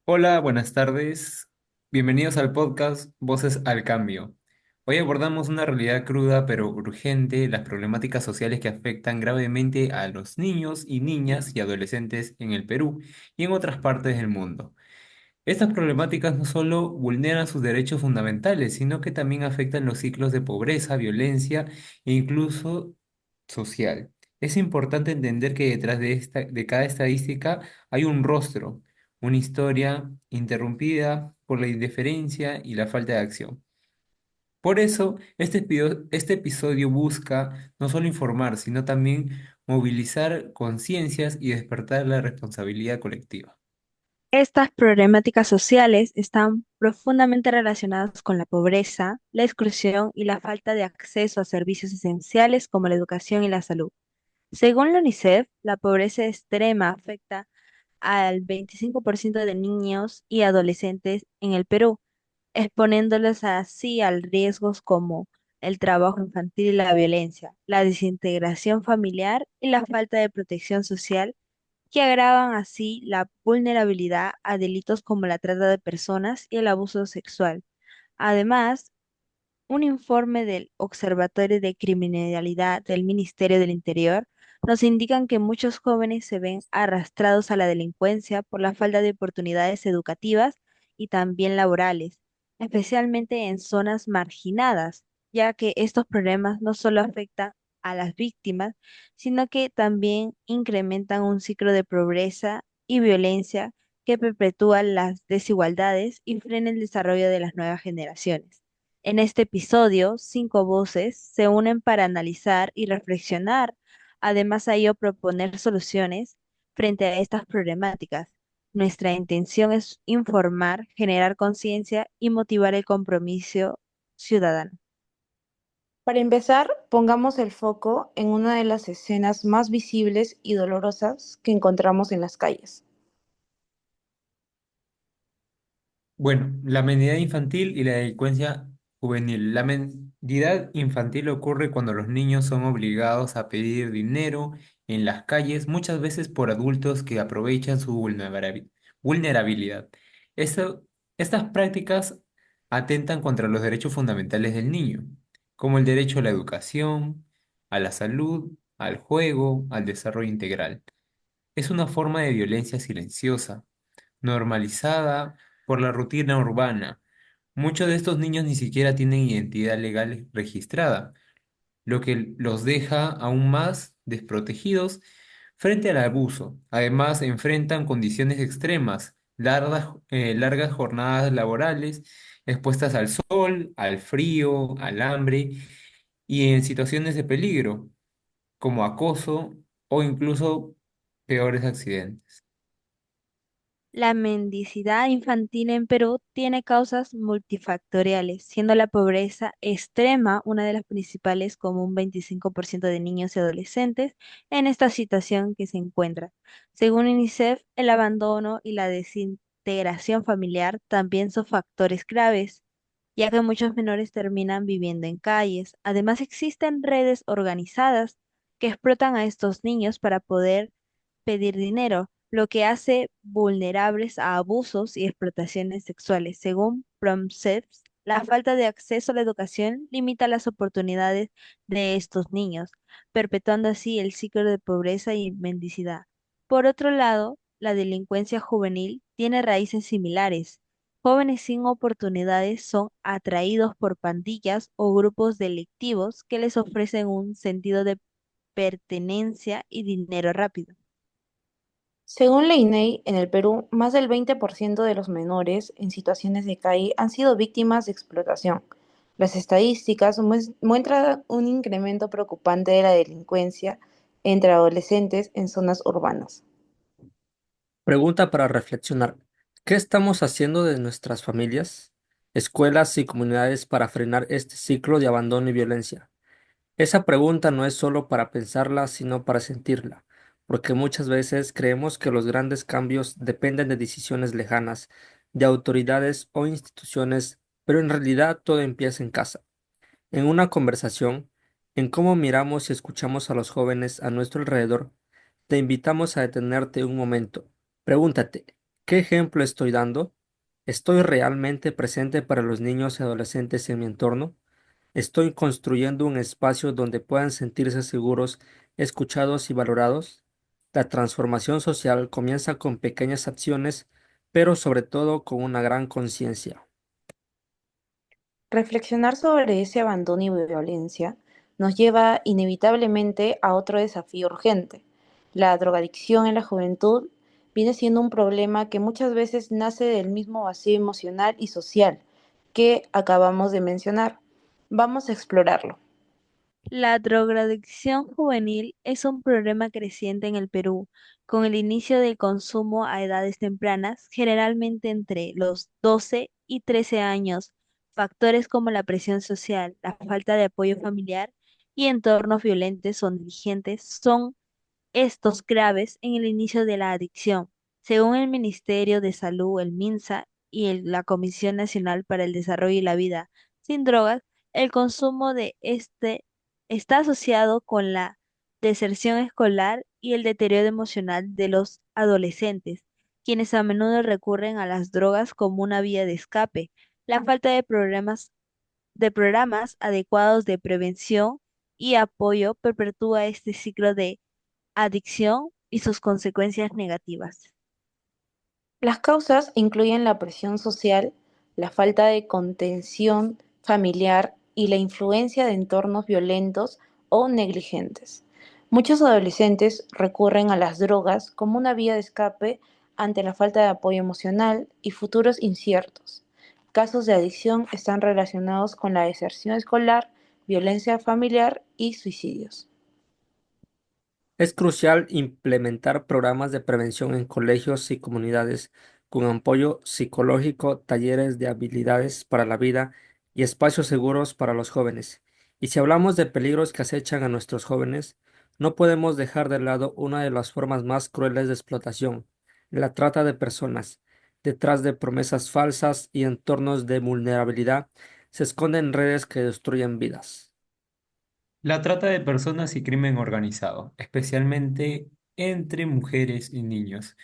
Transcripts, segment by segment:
Hola, buenas tardes. Bienvenidos al podcast Voces al Cambio. Hoy abordamos una realidad cruda pero urgente, las problemáticas sociales que afectan gravemente a los niños y niñas y adolescentes en el Perú y en otras partes del mundo. Estas problemáticas no solo vulneran sus derechos fundamentales, sino que también afectan los ciclos de pobreza, violencia e incluso social. Es importante entender que detrás de cada estadística hay un rostro, una historia interrumpida por la indiferencia y la falta de acción. Por eso, este episodio busca no solo informar, sino también movilizar conciencias y despertar la responsabilidad colectiva. Estas problemáticas sociales están profundamente relacionadas con la pobreza, la exclusión y la falta de acceso a servicios esenciales como la educación y la salud. Según la UNICEF, la pobreza extrema afecta al 25% de niños y adolescentes en el Perú, exponiéndolos así a riesgos como el trabajo infantil y la violencia, la desintegración familiar y la falta de protección social que agravan así la vulnerabilidad a delitos como la trata de personas y el abuso sexual. Además, un informe del Observatorio de Criminalidad del Ministerio del Interior nos indican que muchos jóvenes se ven arrastrados a la delincuencia por la falta de oportunidades educativas y también laborales, especialmente en zonas marginadas, ya que estos problemas no solo afectan a las víctimas, sino que también incrementan un ciclo de pobreza y violencia que perpetúa las desigualdades y frena el desarrollo de las nuevas generaciones. En este episodio, cinco voces se unen para analizar y reflexionar, además a ello proponer soluciones frente a estas problemáticas. Nuestra intención es informar, generar conciencia y motivar el compromiso ciudadano. Para empezar, pongamos el foco en una de las escenas más visibles y dolorosas que encontramos en las calles. Bueno, la mendidad infantil y la delincuencia juvenil. La mendidad infantil ocurre cuando los niños son obligados a pedir dinero en las calles, muchas veces por adultos que aprovechan su vulnerabilidad. Esto- Estas prácticas atentan contra los derechos fundamentales del niño, como el derecho a la educación, a la salud, al juego, al desarrollo integral. Es una forma de violencia silenciosa normalizada por la rutina urbana. Muchos de estos niños ni siquiera tienen identidad legal registrada, lo que los deja aún más desprotegidos frente al abuso. Además, enfrentan condiciones extremas, largas jornadas laborales, expuestas al sol, al frío, al hambre y en situaciones de peligro, como acoso o incluso peores accidentes. La mendicidad infantil en Perú tiene causas multifactoriales, siendo la pobreza extrema una de las principales, como un 25% de niños y adolescentes en esta situación que se encuentra. Según UNICEF, el abandono y la desintegración familiar también son factores graves, ya que muchos menores terminan viviendo en calles. Además, existen redes organizadas que explotan a estos niños para poder pedir dinero, lo que hace vulnerables a abusos y explotaciones sexuales. Según Promceps, la falta de acceso a la educación limita las oportunidades de estos niños, perpetuando así el ciclo de pobreza y mendicidad. Por otro lado, la delincuencia juvenil tiene raíces similares. Jóvenes sin oportunidades son atraídos por pandillas o grupos delictivos que les ofrecen un sentido de pertenencia y dinero rápido. Según la INEI, en el Perú, más del 20% de los menores en situaciones de calle han sido víctimas de explotación. Las estadísticas muestran un incremento preocupante de la delincuencia entre adolescentes en zonas urbanas. Pregunta para reflexionar. ¿Qué estamos haciendo de nuestras familias, escuelas y comunidades para frenar este ciclo de abandono y violencia? Esa pregunta no es solo para pensarla, sino para sentirla, porque muchas veces creemos que los grandes cambios dependen de decisiones lejanas, de autoridades o instituciones, pero en realidad todo empieza en casa, en una conversación, en cómo miramos y escuchamos a los jóvenes a nuestro alrededor. Te invitamos a detenerte un momento. Pregúntate. ¿Qué ejemplo estoy dando? ¿Estoy realmente presente para los niños y adolescentes en mi entorno? ¿Estoy construyendo un espacio donde puedan sentirse seguros, escuchados y valorados? La transformación social comienza con pequeñas acciones, pero sobre todo con una gran conciencia. Reflexionar sobre ese abandono y violencia nos lleva inevitablemente a otro desafío urgente. La drogadicción en la juventud viene siendo un problema que muchas veces nace del mismo vacío emocional y social que acabamos de mencionar. Vamos a explorarlo. La drogadicción juvenil es un problema creciente en el Perú, con el inicio del consumo a edades tempranas, generalmente entre los 12 y 13 años. Factores como la presión social, la falta de apoyo familiar y entornos violentos o negligentes son estos graves en el inicio de la adicción. Según el Ministerio de Salud, el MINSA y la Comisión Nacional para el Desarrollo y la Vida sin Drogas, el consumo de este está asociado con la deserción escolar y el deterioro emocional de los adolescentes, quienes a menudo recurren a las drogas como una vía de escape. La falta de programas adecuados de prevención y apoyo perpetúa este ciclo de adicción y sus consecuencias negativas. Las causas incluyen la presión social, la falta de contención familiar y la influencia de entornos violentos o negligentes. Muchos adolescentes recurren a las drogas como una vía de escape ante la falta de apoyo emocional y futuros inciertos. Casos de adicción están relacionados con la deserción escolar, violencia familiar y suicidios. Es crucial implementar programas de prevención en colegios y comunidades con apoyo psicológico, talleres de habilidades para la vida y espacios seguros para los jóvenes. Y si hablamos de peligros que acechan a nuestros jóvenes, no podemos dejar de lado una de las formas más crueles de explotación, la trata de personas. Detrás de promesas falsas y entornos de vulnerabilidad se esconden redes que destruyen vidas. La trata de personas y crimen organizado, especialmente entre mujeres y niños.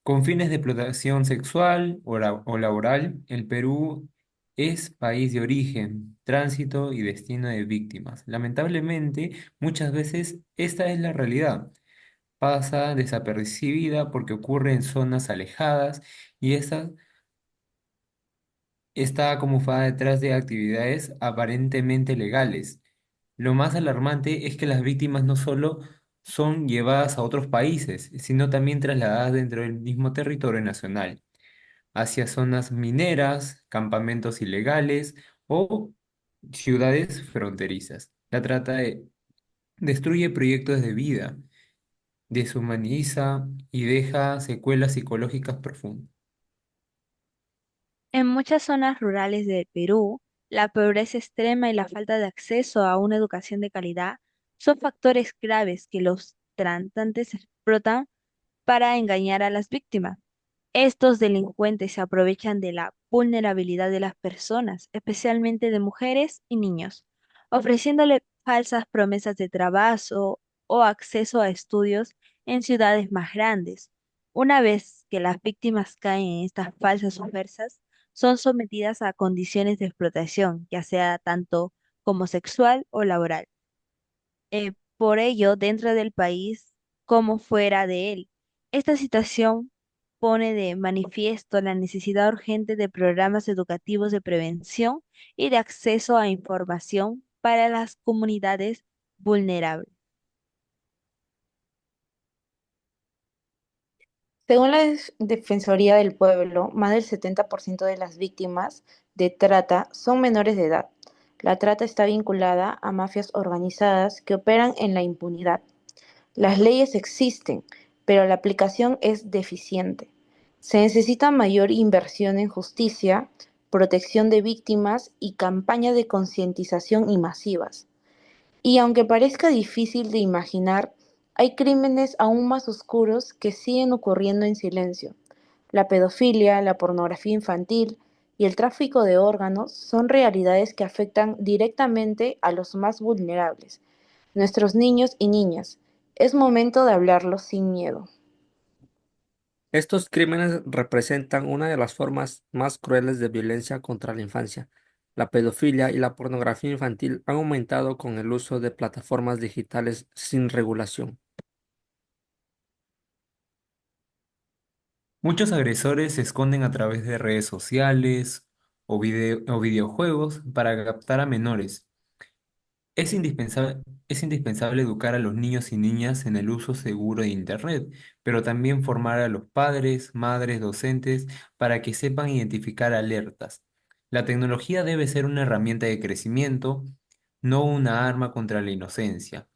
Con fines de explotación sexual o laboral, el Perú es país de origen, tránsito y destino de víctimas. Lamentablemente, muchas veces esta es la realidad. Pasa desapercibida porque ocurre en zonas alejadas y esta está camuflada detrás de actividades aparentemente legales. Lo más alarmante es que las víctimas no solo son llevadas a otros países, sino también trasladadas dentro del mismo territorio nacional, hacia zonas mineras, campamentos ilegales o ciudades fronterizas. Destruye proyectos de vida, deshumaniza y deja secuelas psicológicas profundas. En muchas zonas rurales del Perú, la pobreza extrema y la falta de acceso a una educación de calidad son factores graves que los tratantes explotan para engañar a las víctimas. Estos delincuentes se aprovechan de la vulnerabilidad de las personas, especialmente de mujeres y niños, ofreciéndole falsas promesas de trabajo o acceso a estudios en ciudades más grandes. Una vez que las víctimas caen en estas falsas ofertas, son sometidas a condiciones de explotación, ya sea tanto como sexual o laboral. Por ello, dentro del país como fuera de él, esta situación pone de manifiesto la necesidad urgente de programas educativos de prevención y de acceso a información para las comunidades vulnerables. Según la Defensoría del Pueblo, más del 70% de las víctimas de trata son menores de edad. La trata está vinculada a mafias organizadas que operan en la impunidad. Las leyes existen, pero la aplicación es deficiente. Se necesita mayor inversión en justicia, protección de víctimas y campañas de concientización y masivas. Y aunque parezca difícil de imaginar, hay crímenes aún más oscuros que siguen ocurriendo en silencio. La pedofilia, la pornografía infantil y el tráfico de órganos son realidades que afectan directamente a los más vulnerables, nuestros niños y niñas. Es momento de hablarlos sin miedo. Estos crímenes representan una de las formas más crueles de violencia contra la infancia. La pedofilia y la pornografía infantil han aumentado con el uso de plataformas digitales sin regulación. Muchos agresores se esconden a través de redes sociales o videojuegos para captar a menores. Es indispensable educar a los niños y niñas en el uso seguro de Internet, pero también formar a los padres, madres, docentes para que sepan identificar alertas. La tecnología debe ser una herramienta de crecimiento, no una arma contra la inocencia.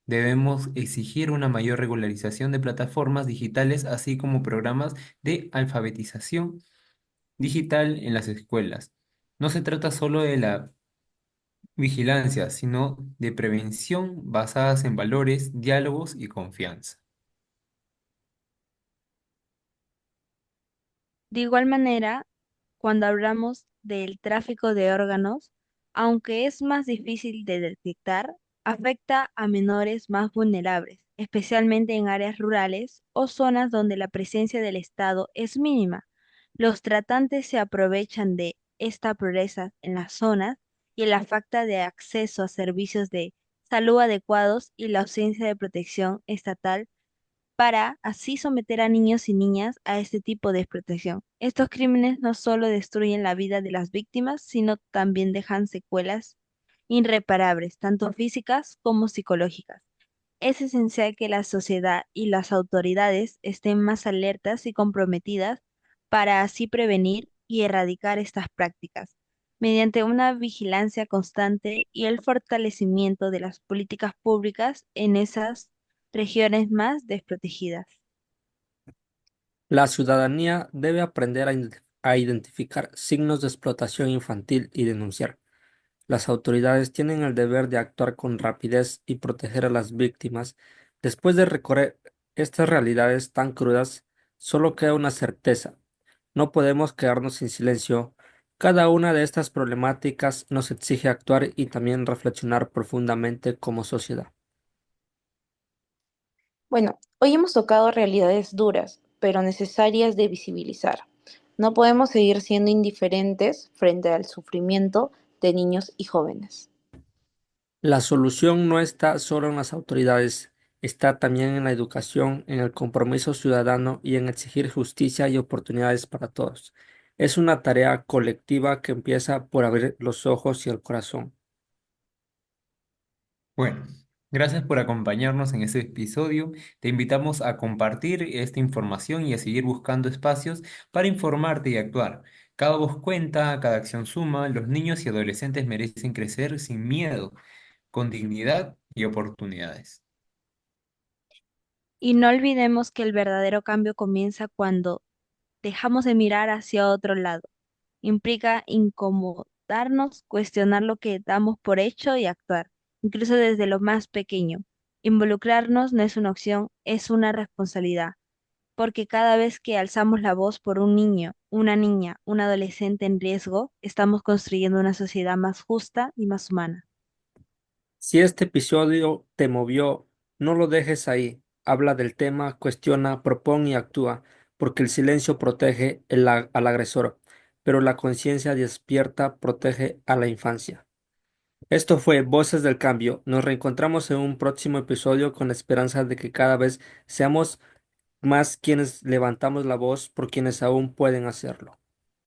Debemos exigir una mayor regularización de plataformas digitales, así como programas de alfabetización digital en las escuelas. No se trata solo de la vigilancia, sino de prevención basadas en valores, diálogos y confianza. De igual manera, cuando hablamos del tráfico de órganos, aunque es más difícil de detectar, afecta a menores más vulnerables, especialmente en áreas rurales o zonas donde la presencia del Estado es mínima. Los tratantes se aprovechan de esta pobreza en las zonas y la falta de acceso a servicios de salud adecuados y la ausencia de protección estatal para así someter a niños y niñas a este tipo de explotación. Estos crímenes no solo destruyen la vida de las víctimas, sino también dejan secuelas irreparables, tanto físicas como psicológicas. Es esencial que la sociedad y las autoridades estén más alertas y comprometidas para así prevenir y erradicar estas prácticas, mediante una vigilancia constante y el fortalecimiento de las políticas públicas en esas regiones más desprotegidas. La ciudadanía debe aprender a identificar signos de explotación infantil y denunciar. Las autoridades tienen el deber de actuar con rapidez y proteger a las víctimas. Después de recorrer estas realidades tan crudas, solo queda una certeza. No podemos quedarnos en silencio. Cada una de estas problemáticas nos exige actuar y también reflexionar profundamente como sociedad. Bueno, hoy hemos tocado realidades duras, pero necesarias de visibilizar. No podemos seguir siendo indiferentes frente al sufrimiento de niños y jóvenes. La solución no está solo en las autoridades, está también en la educación, en el compromiso ciudadano y en exigir justicia y oportunidades para todos. Es una tarea colectiva que empieza por abrir los ojos y el corazón. Bueno, gracias por acompañarnos en este episodio. Te invitamos a compartir esta información y a seguir buscando espacios para informarte y actuar. Cada voz cuenta, cada acción suma. Los niños y adolescentes merecen crecer sin miedo, con dignidad y oportunidades. Y no olvidemos que el verdadero cambio comienza cuando dejamos de mirar hacia otro lado. Implica incomodarnos, cuestionar lo que damos por hecho y actuar, incluso desde lo más pequeño. Involucrarnos no es una opción, es una responsabilidad, porque cada vez que alzamos la voz por un niño, una niña, un adolescente en riesgo, estamos construyendo una sociedad más justa y más humana. Si este episodio te movió, no lo dejes ahí. Habla del tema, cuestiona, propone y actúa, porque el silencio protege al agresor, pero la conciencia despierta protege a la infancia. Esto fue Voces del Cambio. Nos reencontramos en un próximo episodio con la esperanza de que cada vez seamos más quienes levantamos la voz por quienes aún pueden hacerlo.